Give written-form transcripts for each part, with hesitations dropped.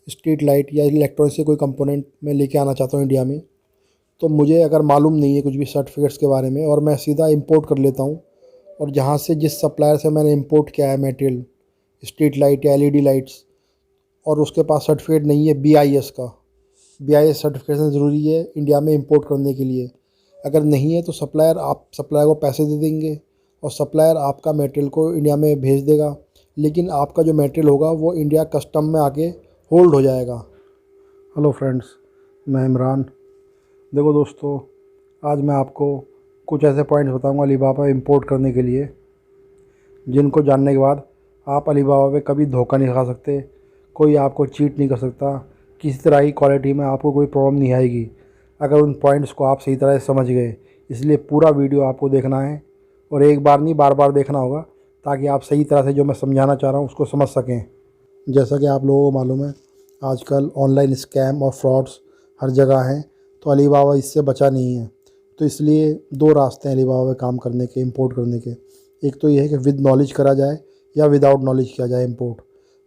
Street light या electronics से कोई कंपोनेंट मैं लेके आना चाहता हूँ इंडिया में, तो मुझे अगर मालूम नहीं है कुछ भी सर्टिफिकेट्स के बारे में और मैं सीधा इंपोर्ट कर लेता हूँ, और जहाँ से जिस सप्लायर से मैंने इंपोर्ट किया है मटेरियल, स्ट्रीट लाइट या एलईडी लाइट्स, और उसके पास सर्टिफिकेट नहीं है बीआईएस का, बीआईएस सर्टिफिकेशन ज़रूरी है इंडिया में इंपोर्ट करने के लिए। अगर नहीं है तो सप्लायर को पैसे दे देंगे और सप्लायर आपका मटेरियल को इंडिया में भेज देगा, लेकिन आपका जो मटेरियल होगा वो इंडिया कस्टम में आके होल्ड हो जाएगा। हेलो फ्रेंड्स, मैं इमरान। देखो दोस्तों, आज मैं आपको कुछ ऐसे पॉइंट्स बताऊंगा अलीबाबा इंपोर्ट करने के लिए, जिनको जानने के बाद आप अलीबाबा पे कभी धोखा नहीं खा सकते, कोई आपको चीट नहीं कर सकता, किसी तरह की क्वालिटी में आपको कोई प्रॉब्लम नहीं आएगी अगर उन पॉइंट्स को आप सही तरह से समझ गए। इसलिए पूरा वीडियो आपको देखना है और एक बार नहीं बार बार देखना होगा, ताकि आप सही तरह से जो मैं समझाना चाह रहा हूँ उसको समझ सकें। जैसा कि आप लोगों को मालूम है, आजकल ऑनलाइन स्कैम और फ्रॉड्स हर जगह हैं, तो अलीबाबा इससे बचा नहीं है। तो इसलिए दो रास्ते हैं अलीबाबा में काम करने के, इंपोर्ट करने के। एक तो ये है कि विद नॉलेज करा जाए या विदाउट नॉलेज किया जाए इंपोर्ट।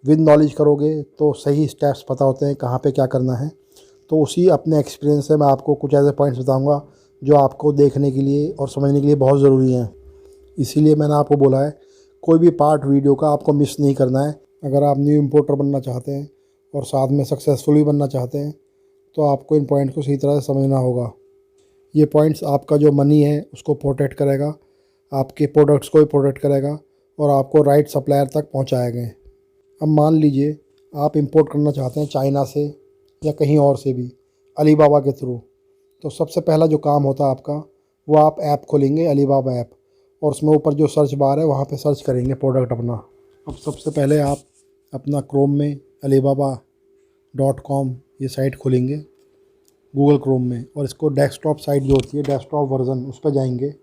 विद नॉलेज करोगे तो सही स्टेप्स पता होते हैं कहाँ पे क्या करना है। तो उसी अपने एक्सपीरियंस से मैं आपको कुछ ऐसे पॉइंट्स बताऊंगा जो आपको देखने के लिए और समझने के लिए बहुत ज़रूरी हैं। इसीलिए मैंने आपको बोला है, कोई भी पार्ट वीडियो का आपको मिस नहीं करना है। अगर आप न्यू इंपोर्टर बनना चाहते हैं और साथ में सक्सेसफुल भी बनना चाहते हैं, तो आपको इन पॉइंट्स को सही तरह से समझना होगा। ये पॉइंट्स आपका जो मनी है उसको प्रोटेक्ट करेगा, आपके प्रोडक्ट्स को भी प्रोटेक्ट करेगा और आपको राइट सप्लायर तक पहुंचाएगा। अब मान लीजिए आप इंपोर्ट करना चाहते हैं चाइना से या कहीं और से भी अलीबाबा के थ्रू, तो सबसे पहला जो काम होता है आपका, वो आप ऐप खोलेंगे अलीबाबा ऐप, और उसमें ऊपर जो सर्च बार है वहाँ पे सर्च करेंगे प्रोडक्ट अपना। अब सबसे पहले आप अपना क्रोम में alibaba.com ये साइट खोलेंगे गूगल क्रोम में, और इसको डेस्कटॉप साइट जो होती है, डेस्कटॉप वर्जन, उस पर जाएंगे।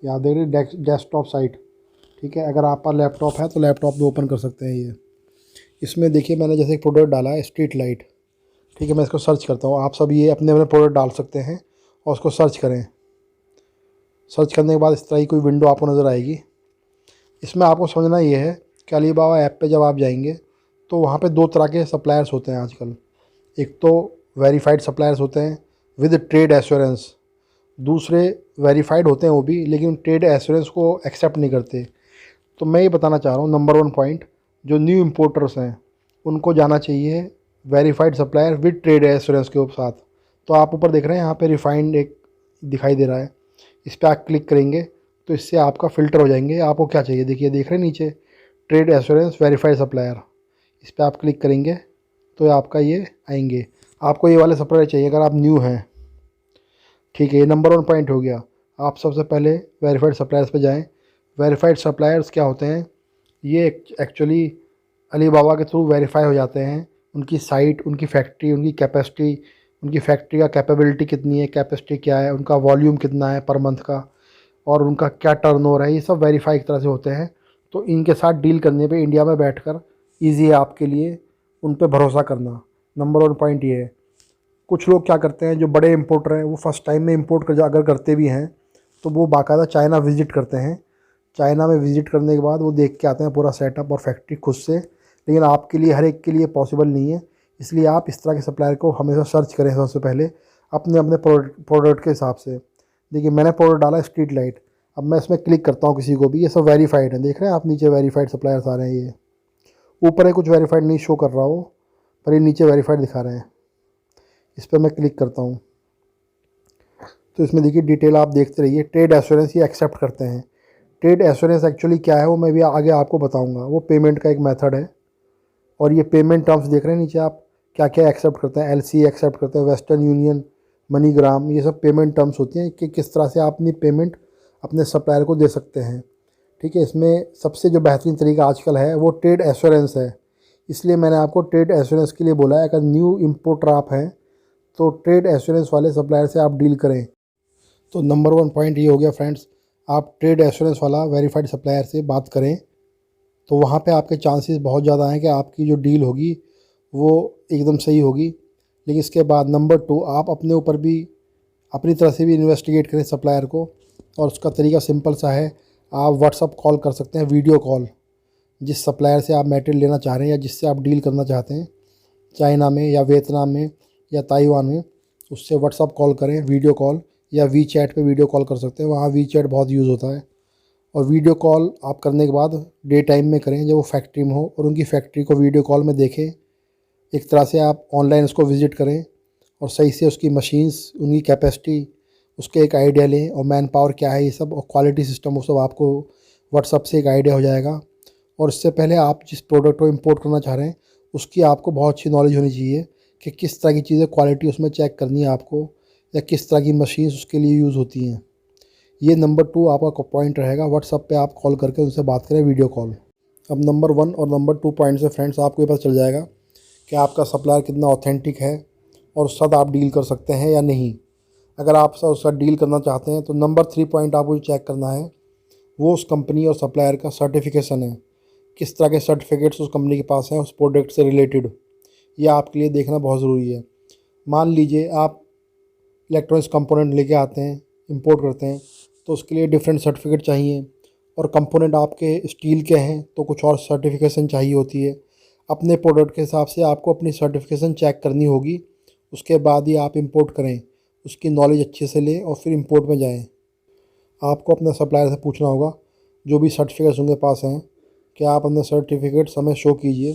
याद रखिए डेस्कटॉप साइट, ठीक है। अगर आप पर लैपटॉप है तो लैपटॉप में ओपन कर सकते हैं ये। इसमें देखिए मैंने जैसे एक प्रोडक्ट डाला है स्ट्रीट लाइट, ठीक है। मैं इसको सर्च करता हूँ, आप सब ये अपने अपने प्रोडक्ट डाल सकते हैं और उसको सर्च करें। सर्च करने के बाद इस तरह की कोई विंडो आपको नज़र आएगी। इसमें आपको समझना ये है कि अलीबाबा ऐप पे जब आप जाएंगे तो वहाँ पे दो तरह के सप्लायर्स होते हैं आजकल। एक तो वेरीफाइड सप्लायर्स होते हैं विद ट्रेड एश्योरेंस, दूसरे वेरीफाइड होते हैं वो भी, लेकिन ट्रेड एश्योरेंस को एक्सेप्ट नहीं करते। तो मैं ये बताना चाह रहा हूँ, नंबर 1 पॉइंट, जो न्यू इम्पोर्टर्स हैं उनको जाना चाहिए verified supplier with trade assurance के साथ। तो आप ऊपर देख रहे हैं यहाँ पे रिफाइंड एक दिखाई दे रहा है, इस पर आप क्लिक करेंगे तो इससे आपका फ़िल्टर हो जाएंगे। आपको क्या चाहिए, देखिए देख रहे हैं नीचे ट्रेड एश्योरेंस वेरीफाइड सप्लायर, इस पर आप क्लिक करेंगे तो आपका ये आएंगे। आपको ये वाले सप्लायर चाहिए अगर आप न्यू हैं, ठीक है। ये नंबर 1 पॉइंट हो गया। आप सबसे पहले वेरीफाइड सप्लायर्स पे जाएं। वेरीफाइड सप्लायर्स क्या होते हैं, ये एक्चुअली अलीबाबा के थ्रू वेरीफाई हो जाते हैं। उनकी साइट, उनकी फैक्ट्री, उनकी कैपेसिटी, उनकी फैक्ट्री का कैपेबिलिटी कितनी है, कैपेसिटी क्या है, उनका वॉल्यूम कितना है पर मंथ का, और उनका क्या टर्नओवर है, ये सब वेरीफाई एक तरह से होते हैं। तो इनके साथ डील करने पे इंडिया में बैठकर ईजी है आपके लिए उन पे भरोसा करना। नंबर 1 पॉइंट ये है। कुछ लोग क्या करते हैं, जो बड़े इंपोर्टर हैं, वो फर्स्ट टाइम में इंपोर्ट कर अगर करते भी हैं तो वो बाकायदा चाइना विज़िट करते हैं। चाइना में विज़िट करने के बाद वो देख के आते हैं पूरा सेटअप और फैक्ट्री खुद से। लेकिन आपके लिए, हर एक के लिए पॉसिबल नहीं है, इसलिए आप इस तरह के सप्लायर को हमेशा सर्च करें सबसे पहले अपने अपने प्रोडक्ट के हिसाब से। देखिए मैंने प्रोडक्ट डाला स्ट्रीट लाइट, अब मैं इसमें क्लिक करता हूँ किसी को भी, ये सब वेरीफाइड है। देख रहे हैं आप नीचे वेरीफाइड सप्लायर्स आ रहे हैं। ये ऊपर है कुछ वेरीफाइड नहीं शो कर रहा हो, पर ये नीचे वेरीफाइड दिखा रहे हैं। इस पर मैं क्लिक करता हूँ तो इसमें देखिए डिटेल आप देखते रहिए। ट्रेड एश्योरेंस ये एक्सेप्ट करते हैं। ट्रेड एश्योरेंस एक्चुअली क्या है वो मैं भी आगे आपको बताऊंगा। वो पेमेंट का एक मेथड है, और ये पेमेंट टर्म्स देख रहे हैं नीचे आप, क्या क्या एक्सेप्ट करते हैं। एलसी एक्सेप्ट करते हैं, वेस्टर्न यूनियन, मनीग्राम, ये सब पेमेंट टर्म्स होती हैं कि किस तरह से आप अपनी पेमेंट अपने सप्लायर को दे सकते हैं, ठीक है। इसमें सबसे जो बेहतरीन तरीका आजकल है वो ट्रेड एश्योरेंस है। इसलिए मैंने आपको ट्रेड एश्योरेंस के लिए बोला है। अगर न्यू इम्पोर्टर आप हैं तो ट्रेड एश्योरेंस वाले सप्लायर से आप डील करें। तो नंबर 1 पॉइंट ये हो गया फ्रेंड्स, आप ट्रेड एश्योरेंस वाला वेरीफाइड सप्लायर से बात करें तो वहाँ पे आपके चांसेस बहुत ज़्यादा हैं कि आपकी जो डील होगी वो एकदम सही होगी। लेकिन इसके बाद नंबर 2, आप अपने ऊपर भी अपनी तरह से भी इन्वेस्टिगेट करें सप्लायर को, और उसका तरीका सिंपल सा है। आप व्हाट्सअप कॉल कर सकते हैं, वीडियो कॉल, जिस सप्लायर से आप मटेरियल लेना चाह रहे हैं या जिससे आप डील करना चाहते हैं। चाइना में या वियतनाम में या ताइवान में, उससे व्हाट्सअप कॉल करें, वीडियो कॉल, या वी चैट पर वीडियो कॉल कर सकते हैं। वहाँ वी चैट बहुत यूज़ होता है। और वीडियो कॉल आप करने के बाद डे टाइम में करें जब वो फैक्ट्री में हो, और उनकी फैक्ट्री को वीडियो कॉल में देखें। एक तरह से आप ऑनलाइन उसको विज़िट करें और सही से उसकी मशीन्स, उनकी कैपेसिटी, उसके एक आइडिया लें, और मैन पावर क्या है ये सब, और क्वालिटी सिस्टम, वो सब आपको व्हाट्सअप से एक आइडिया हो जाएगा। और इससे पहले आप जिस प्रोडक्ट को इंपोर्ट करना चाह रहे हैं उसकी आपको बहुत अच्छी नॉलेज होनी चाहिए कि किस तरह की चीज़ें, क्वालिटी उसमें चेक करनी है आपको, या किस तरह की मशीन्स उसके लिए यूज़ होती हैं। ये नंबर 2 आपका पॉइंट रहेगा। व्हाट्सअप पे आप कॉल करके उनसे बात करें, वीडियो कॉल। अब नंबर 1 और नंबर 2 पॉइंट से फ्रेंड्स आपको ये पता चल जाएगा कि आपका सप्लायर कितना ऑथेंटिक है और उसके साथ आप डील कर सकते हैं या नहीं। अगर आप उसके साथ डील करना चाहते हैं तो नंबर 3 पॉइंट आपको चेक करना है, वो उस कंपनी और सप्लायर का सर्टिफिकेशन है। किस तरह के सर्टिफिकेट्स उस कंपनी के पास हैं उस प्रोडक्ट से रिलेटेड, ये आपके लिए देखना बहुत ज़रूरी है। मान लीजिए आप इलेक्ट्रॉनिक्स कंपोनेंट लेके आते हैं, इंपोर्ट करते हैं, तो उसके लिए डिफरेंट सर्टिफिकेट चाहिए, और कंपोनेंट आपके स्टील के हैं तो कुछ और सर्टिफिकेशन चाहिए होती है। अपने प्रोडक्ट के हिसाब से आपको अपनी सर्टिफिकेशन चेक करनी होगी, उसके बाद ही आप इंपोर्ट करें। उसकी नॉलेज अच्छे से लें और फिर इंपोर्ट में जाएं। आपको अपने सप्लायर से पूछना होगा, जो भी सर्टिफिकेट्स उनके पास हैं, कि आप अपने सर्टिफिकेट्स हमें शो कीजिए,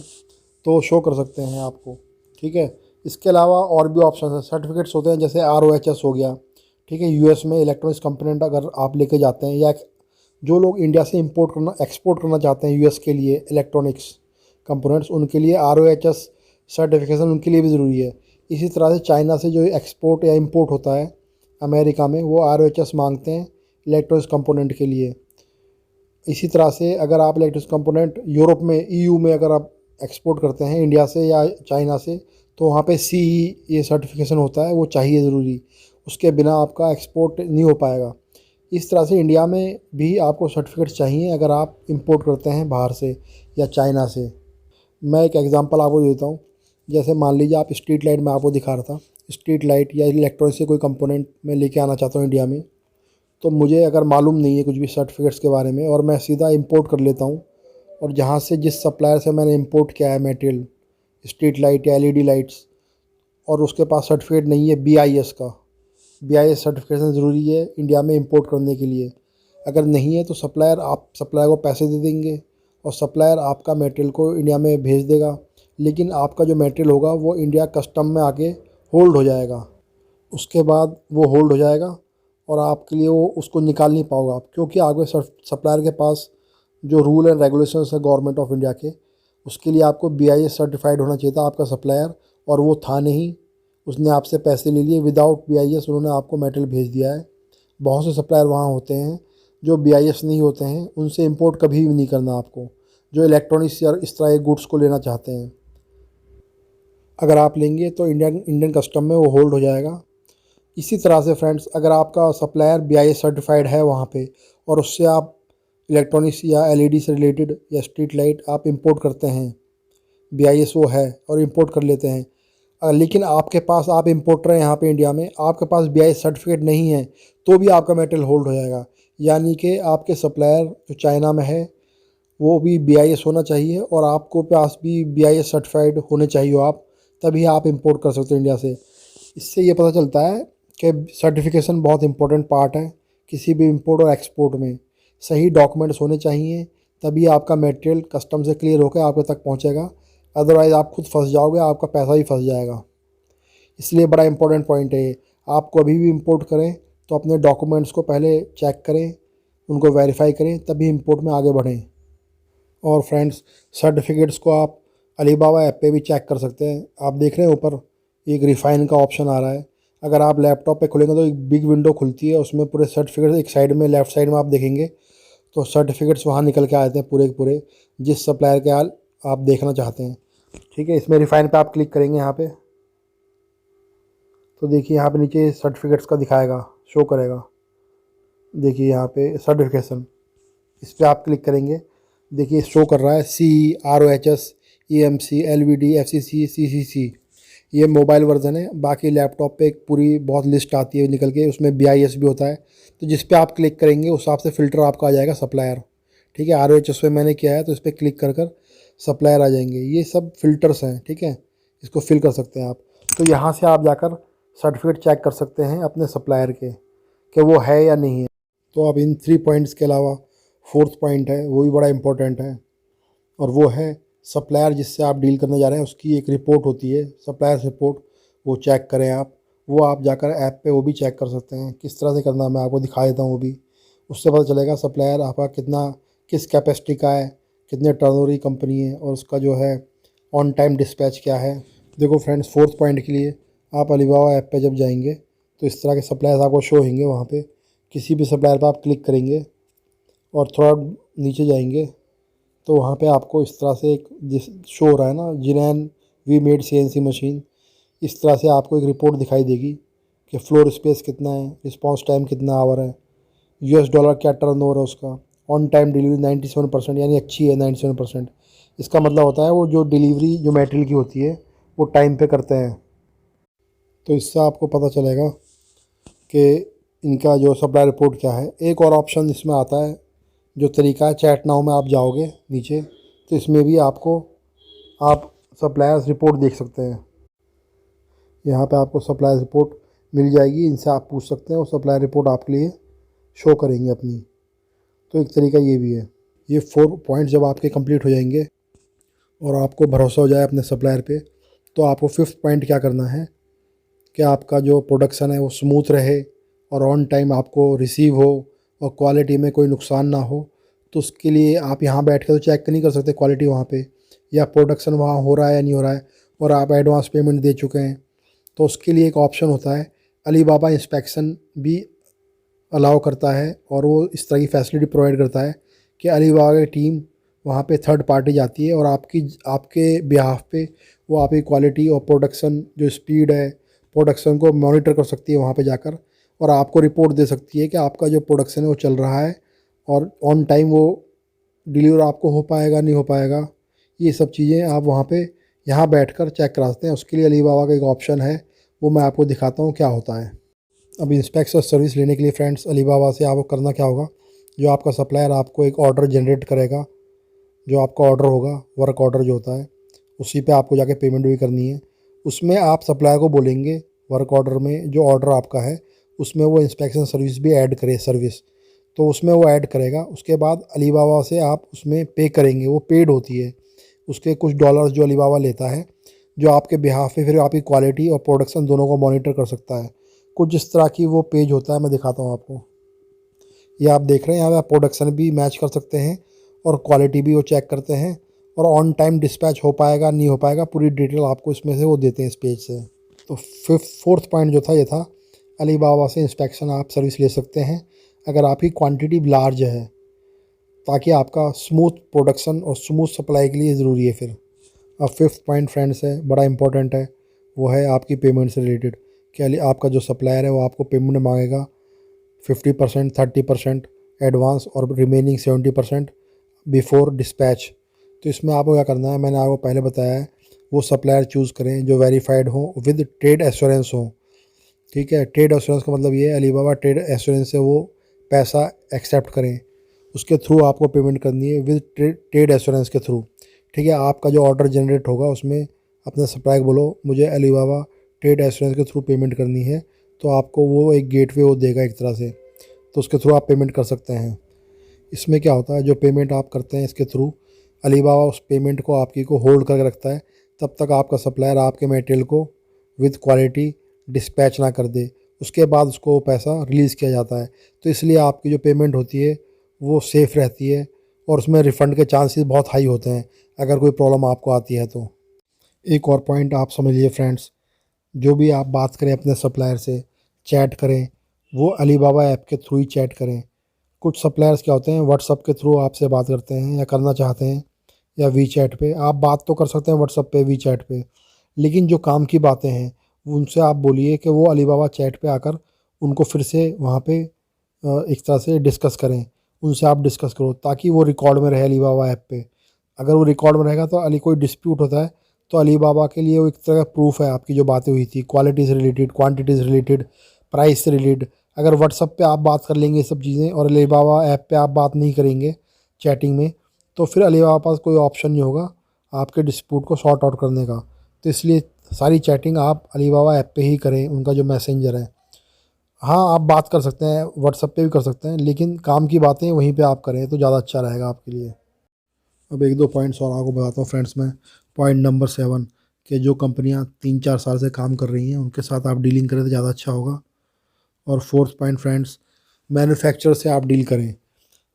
तो शो कर सकते हैं आपको। ठीक है। इसके अलावा और भी ऑप्शन हैं। सर्टिफिकेट्स होते हैं जैसे ROHS हो गया, ठीक है, यूएस में इलेक्ट्रॉनिक्स कंपोनेंट अगर आप लेके जाते हैं, या जो लोग इंडिया से एक्सपोर्ट करना चाहते हैं यूएस के लिए इलेक्ट्रॉनिक्स कंपोनेंट्स, उनके लिए ROHS सर्टिफिकेशन उनके लिए भी ज़रूरी है। इसी तरह से चाइना से जो एक्सपोर्ट या इंपोर्ट होता है अमेरिका में, वो ROHS मांगते हैं इलेक्ट्रॉनिक्स कंपोनेंट के लिए। इसी तरह से अगर आप इलेक्ट्रॉनिक्स कंपोनेंट यूरोप में, EU में अगर आप एक्सपोर्ट करते हैं इंडिया से या चाइना से, तो वहाँ पे CE ये सर्टिफिकेशन होता है, वो चाहिए ज़रूरी। उसके बिना आपका एक्सपोर्ट नहीं हो पाएगा। इस तरह से इंडिया में भी आपको सर्टिफिकेट चाहिए अगर आप इंपोर्ट करते हैं बाहर से या चाइना से। मैं एक एग्जांपल आपको देता हूँ। जैसे मान लीजिए आप स्ट्रीट लाइट, में आपको दिखा रहा था, स्ट्रीट लाइट या इलेक्ट्रॉनिक से कोई कंपोनेंट मैं लेके आना चाहता हूँ इंडिया में, तो मुझे अगर मालूम नहीं है कुछ भी सर्टिफिकेट्स के बारे में, और मैं सीधा इंपोर्ट कर लेता हूँ, और जहाँ से जिस सप्लायर से मैंने इंपोर्ट किया है मटेरियल, स्ट्रीट लाइट या LED लाइट्स, और उसके पास सर्टिफिकेट नहीं है BIS का, BIS सर्टिफिकेशन ज़रूरी है इंडिया में इंपोर्ट करने के लिए। अगर नहीं है तो सप्लायर को पैसे दे देंगे और सप्लायर आपका मटेरियल को इंडिया में भेज देगा, लेकिन आपका जो मटेरियल होगा वो इंडिया कस्टम में आके होल्ड हो जाएगा। उसके बाद वो होल्ड हो जाएगा और आपके लिए वो उसको निकाल नहीं पाओगे आप, क्योंकि आपके सप्लायर के पास जो रूल एंड रेगुलेशंस है गवर्नमेंट ऑफ इंडिया के, उसके लिए आपको BIS सर्टिफाइड होना चाहिए था आपका सप्लायर, और वो था नहीं। उसने आपसे पैसे ले लिए, विदाउट BIS उन्होंने आपको मेटेरियल भेज दिया है। बहुत से सप्लायर वहाँ होते हैं जो BIS नहीं होते हैं, उनसे इंपोर्ट कभी भी नहीं करना आपको, जो इलेक्ट्रॉनिक्स या इस तरह के गुड्स को लेना चाहते हैं। अगर आप लेंगे तो इंडियन कस्टम में वो होल्ड हो जाएगा। इसी तरह से फ्रेंड्स, अगर आपका सप्लायर BIS सर्टिफाइड है वहाँ पे, और उससे आप इलेक्ट्रॉनिक्स या LED से रिलेटेड या स्ट्रीट लाइट आप इंपोर्ट करते हैं, BIS वो है और इंपोर्ट कर लेते हैं, लेकिन आपके पास, आप इंपोर्टर हैं यहाँ पे इंडिया में, आपके पास BIS सर्टिफिकेट नहीं है, तो भी आपका मेटेरियल होल्ड हो जाएगा। यानी कि आपके सप्लायर जो चाइना में है वो भी BIS होना चाहिए, और आपको पास भी BIS सर्टिफाइड होने चाहिए आप, तभी आप इंपोर्ट कर सकते हो इंडिया से। इससे ये पता चलता है कि सर्टिफिकेशन बहुत इंपॉर्टेंट पार्ट है किसी भी इंपोर्ट और एक्सपोर्ट में। सही डॉक्यूमेंट्स होने चाहिए, तभी आपका मटेरियल कस्टम से क्लियर होकर आपके तक पहुंचेगा। अदरवाइज़ आप खुद फंस जाओगे, आपका पैसा भी फंस जाएगा। इसलिए बड़ा इंपॉर्टेंट पॉइंट है ये। आप कभी भी इंपोर्ट करें तो अपने डॉक्यूमेंट्स को पहले चेक करें, उनको वेरीफाई करें, तभी इंपोर्ट में आगे बढ़ें। और फ्रेंड्स, सर्टिफिकेट्स को आप अलीबाबा ऐप पे भी चेक कर सकते हैं। आप देख रहे हैं ऊपर एक रिफ़ाइन का ऑप्शन आ रहा है। अगर आप लैपटॉप पे खोलेंगे तो एक बिग विंडो खुलती है, उसमें पूरे सर्टिफिकेट्स एक साइड में, लेफ़्ट साइड में आप देखेंगे तो सर्टिफिकेट्स वहाँ निकल के आते हैं पूरे के पूरे, जिस सप्लायर के हाल आप देखना चाहते हैं। ठीक है। इसमें रिफ़ाइन पे आप क्लिक करेंगे यहाँ पे, तो देखिए यहाँ पे नीचे सर्टिफिकेट्स का दिखाएगा, शो करेगा। देखिए यहाँ पे सर्टिफिकेशन, इस पर आप क्लिक करेंगे, देखिए शो कर रहा है CE, ROHS, EMC, LVD, FCC, CCC। ये मोबाइल वर्जन है। बाकी लैपटॉप पे एक पूरी बहुत लिस्ट आती है निकल के, उसमें BIS भी होता है। तो जिस पे आप क्लिक करेंगे उस हिसाब से फ़िल्टर आपका आ जाएगा सप्लायर। ठीक है। ROHS पे मैंने किया है तो इस पर क्लिक कर सप्लायर आ जाएंगे। ये सब फ़िल्टर्स हैं। ठीक है। इसको फिल कर सकते हैं आप। तो यहाँ से आप जाकर सर्टिफिकेट चेक कर सकते हैं अपने सप्लायर के कि वो है या नहीं है। तो अब इन 3 पॉइंट्स के अलावा 4th पॉइंट है, वो भी बड़ा इंपॉर्टेंट है, और वो है सप्लायर जिससे आप डील करने जा रहे हैं उसकी एक रिपोर्ट होती है, सप्लायर रिपोर्ट, वो चेक करें आप। वो आप जाकर ऐप पे वो भी चेक कर सकते हैं। किस तरह से करना है मैं आपको दिखा देता हूँ वो भी। उससे पता चलेगा सप्लायर आपका कितना, किस कैपेसिटी का है, कितने टर्नओवर की कंपनी है, और उसका जो है ऑन टाइम डिस्पैच क्या है। देखो फ्रेंड्स, 4th पॉइंट के लिए आप अलीबाबा ऐप पे जब जाएंगे तो इस तरह के सप्लायर्स आपको शो होंगे। वहाँ पे किसी भी सप्लायर पर आप क्लिक करेंगे और थोड़ा नीचे जाएंगे तो वहाँ पे आपको इस तरह से एक जिस शो हो रहा है ना, जिनैन वी मेड CNC मशीन, इस तरह से आपको एक रिपोर्ट दिखाई देगी कि फ्लोर स्पेस कितना है, रिस्पांस टाइम कितना आवर है, $, क्या टर्नओवर है उसका, ऑन टाइम डिलीवरी 97%, यानी अच्छी है 97%। इसका मतलब होता है वो जो डिलीवरी जो मटेरियल की होती है वो टाइम पे करते हैं। तो इससे आपको पता चलेगा कि इनका जो सप्लाई रिपोर्ट क्या है। एक और ऑप्शन इसमें आता है, जो तरीका है, चैट नाउ में आप जाओगे नीचे तो इसमें भी आपको आप सप्लायर्स रिपोर्ट देख सकते हैं। यहाँ पे आपको सप्लायर रिपोर्ट मिल जाएगी, इनसे आप पूछ सकते हैं और सप्लायर रिपोर्ट आपके लिए शो करेंगे अपनी। तो एक तरीका ये भी है। ये 4 पॉइंट जब आपके कंप्लीट हो जाएंगे और आपको भरोसा हो जाए अपने सप्लायर पे, तो आपको 5th पॉइंट क्या करना है कि आपका जो प्रोडक्शन है वो स्मूथ रहे और ऑन टाइम आपको रिसीव हो और क्वालिटी में कोई नुकसान ना हो। तो उसके लिए आप यहाँ बैठ कर तो चेक नहीं कर सकते क्वालिटी वहाँ पे, या प्रोडक्शन वहाँ हो रहा है या नहीं हो रहा है, और आप एडवांस पेमेंट दे चुके हैं। तो उसके लिए एक ऑप्शन होता है, अलीबाबा इंस्पेक्शन भी अलाउ करता है और वो इस तरह की फैसिलिटी प्रोवाइड करता है कि अलीबाबा की टीम वहाँ पे थर्ड पार्टी जाती है और आपके बिहाफ पे वो आपकी क्वालिटी और प्रोडक्शन जो स्पीड है, प्रोडक्शन को मॉनिटर कर सकती है वहाँ पे जाकर, और आपको रिपोर्ट दे सकती है कि आपका जो प्रोडक्शन है वो चल रहा है और ऑन टाइम वो डिलीवर आपको हो पाएगा नहीं हो पाएगा। ये सब चीज़ें आप वहाँ पे यहाँ बैठकर चेक करा सकते हैं। उसके लिए अलीबाबा का एक ऑप्शन है, वो मैं आपको दिखाता हूँ क्या होता है। अब इंस्पेक्शन सर्विस लेने के लिए फ्रेंड्स अलीबाबा से आपको करना क्या होगा, जो आपका सप्लायर आपको एक ऑर्डर जनरेट करेगा, जो आपका ऑर्डर होगा, वर्क ऑर्डर जो होता है, उसी पे आपको जाके पेमेंट भी करनी है। उसमें आप सप्लायर को बोलेंगे वर्क ऑर्डर में जो ऑर्डर आपका है उसमें वो इंस्पेक्शन सर्विस भी ऐड करे सर्विस, तो उसमें वो ऐड करेगा। उसके बाद अलीबाबा से आप उसमें पे करेंगे, वो पेड होती है, उसके कुछ डॉलर्स जो अलीबाबा लेता है, जो आपके बिहाफ पे फिर आपकी क्वालिटी और प्रोडक्शन दोनों को मॉनिटर कर सकता है। कुछ इस तरह की वो पेज होता है, मैं दिखाता हूँ आपको। ये आप देख रहे हैं, यहाँ पे आप प्रोडक्शन भी मैच कर सकते हैं और क्वालिटी भी वो चेक करते हैं, और ऑन टाइम डिस्पैच हो पाएगा नहीं हो पाएगा पूरी डिटेल आपको इसमें से वो देते हैं इस पेज से। तो 4th पॉइंट जो था ये था, अलीबाबा से इंस्पेक्शन आप सर्विस ले सकते हैं अगर आपकी क्वांटिटी लार्ज है, ताकि आपका स्मूथ प्रोडक्शन और स्मूथ सप्लाई के लिए ज़रूरी है। फिर अब 5th पॉइंट फ्रेंड्स है, बड़ा इंपॉर्टेंट है, वो है आपकी पेमेंट से रिलेटेड। कि आपका जो सप्लायर है वो आपको पेमेंट मांगेगा 50%, 30% एडवांस और रिमेनिंग 70% बिफोर डिस्पैच। तो इसमें आपको क्या करना है, मैंने आपको पहले बताया है, वो सप्लायर चूज़ करें जो वेरीफाइड हो विद ट्रेड एश्योरेंस हो। ठीक है, ट्रेड एश्योरेंस का मतलब ये है अलीबाबा ट्रेड एश्योरेंस से वो पैसा एक्सेप्ट करें, उसके थ्रू आपको पेमेंट करनी है विद ट्रेड एश्योरेंस के थ्रू। ठीक है, आपका जो ऑर्डर जनरेट होगा उसमें अपने सप्लायर को बोलो मुझे अलीबाबा ट्रेड एश्योरेंस के थ्रू पेमेंट करनी है, तो आपको वो एक गेटवे वो देगा एक तरह से, तो उसके थ्रू आप पेमेंट कर सकते हैं। इसमें क्या होता है, जो पेमेंट आप करते हैं इसके थ्रू अलीबाबा उस पेमेंट को आपकी को होल्ड करके रखता है तब तक आपका सप्लायर आपके मटेरियल को विद क्वालिटी डिस्पैच ना कर दे, उसके बाद उसको पैसा रिलीज़ किया जाता है। तो इसलिए आपकी जो पेमेंट होती है वो सेफ़ रहती है और उसमें रिफ़ंड के चांसेस बहुत हाई होते हैं अगर कोई प्रॉब्लम आपको आती है तो। एक और पॉइंट आप समझ लीजिए फ्रेंड्स, जो भी आप बात करें अपने सप्लायर से, चैट करें, वो अलीबाबा ऐप के थ्रू ही चैट करें। कुछ सप्लायर्स क्या होते हैं व्हाट्सअप के थ्रू आपसे बात करते हैं या करना चाहते हैं, या वी चैट पे आप बात तो कर सकते हैं व्हाट्सअप पे, वी चैट पे, लेकिन जो काम की बातें हैं उनसे आप बोलिए कि वो अलीबाबा चैट पे आकर उनको फिर से वहाँ पे एक तरह से डिस्कस करें, उनसे आप डिस्कस करो ताकि वो रिकॉर्ड में रहे अलीबाबा ऐप पे। अगर वो रिकॉर्ड में रहेगा तो कोई डिस्प्यूट होता है तो अलीबाबा के लिए वो एक तरह का प्रूफ है आपकी जो बातें हुई थी, क्वालिटी से रिलेटेड, क्वांटिटी से रिलेटेड, प्राइस से रिलेटेड। अगर व्हाट्सअप पे आप बात कर लेंगे ये सब चीज़ें और अलीबाबा ऐप पे आप बात नहीं करेंगे चैटिंग में, तो फिर अलीबाबा पास कोई ऑप्शन नहीं होगा आपके डिस्प्यूट को सॉर्ट आउट करने का। तो इसलिए सारी चैटिंग आप अलीबाबा ऐप पे ही करें, उनका जो मैसेंजर है। हाँ, आप बात कर सकते हैं, व्हाट्सएप पे भी कर सकते हैं, लेकिन काम की बातें वहीं पे आप करें तो ज़्यादा अच्छा रहेगा आपके लिए। अब एक दो पॉइंट्स और आपको बताता हूँ फ्रेंड्स मैं। पॉइंट नंबर 7 कि जो कंपनियाँ 3-4 साल से काम कर रही हैं उनके साथ आप डीलिंग करें तो ज़्यादा अच्छा होगा। और फोर्थ पॉइंट फ्रेंड्स, मैन्युफैक्चरर से आप डील करें।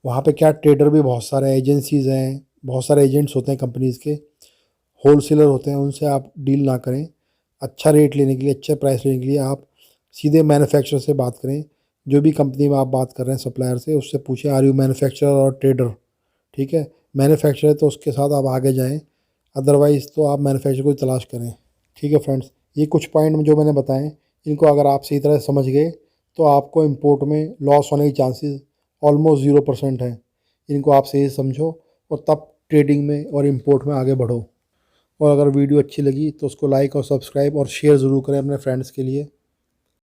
वहाँ पे क्या, ट्रेडर भी बहुत सारे एजेंसीज़ हैं, बहुत सारे एजेंट्स होते हैं कंपनीज़ के, होलसेलर होते हैं, उनसे आप डील ना करें। अच्छा रेट लेने के लिए, अच्छा प्राइस लेने के लिए आप सीधे मैन्युफैक्चरर से बात करें। जो भी कंपनी में आप बात कर रहे हैं सप्लायर से, उससे पूछें आर यू मैन्युफैक्चरर और ट्रेडर। ठीक है, मैन्युफैक्चरर है तो उसके साथ आप आगे जाएं, अदरवाइज़ तो आप मैन्युफैक्चरर को तलाश करें। ठीक है फ्रेंड्स, ये कुछ पॉइंट जो मैंने बताएं, इनको अगर आप सही तरह से समझ गए तो आपको इंपोर्ट में लॉस होने की चांसेस ऑलमोस्ट 0% है। इनको आप सही से समझो और तब ट्रेडिंग में और इंपोर्ट में आगे बढ़ो। और अगर वीडियो अच्छी लगी तो उसको लाइक और सब्सक्राइब और शेयर ज़रूर करें अपने फ्रेंड्स के लिए।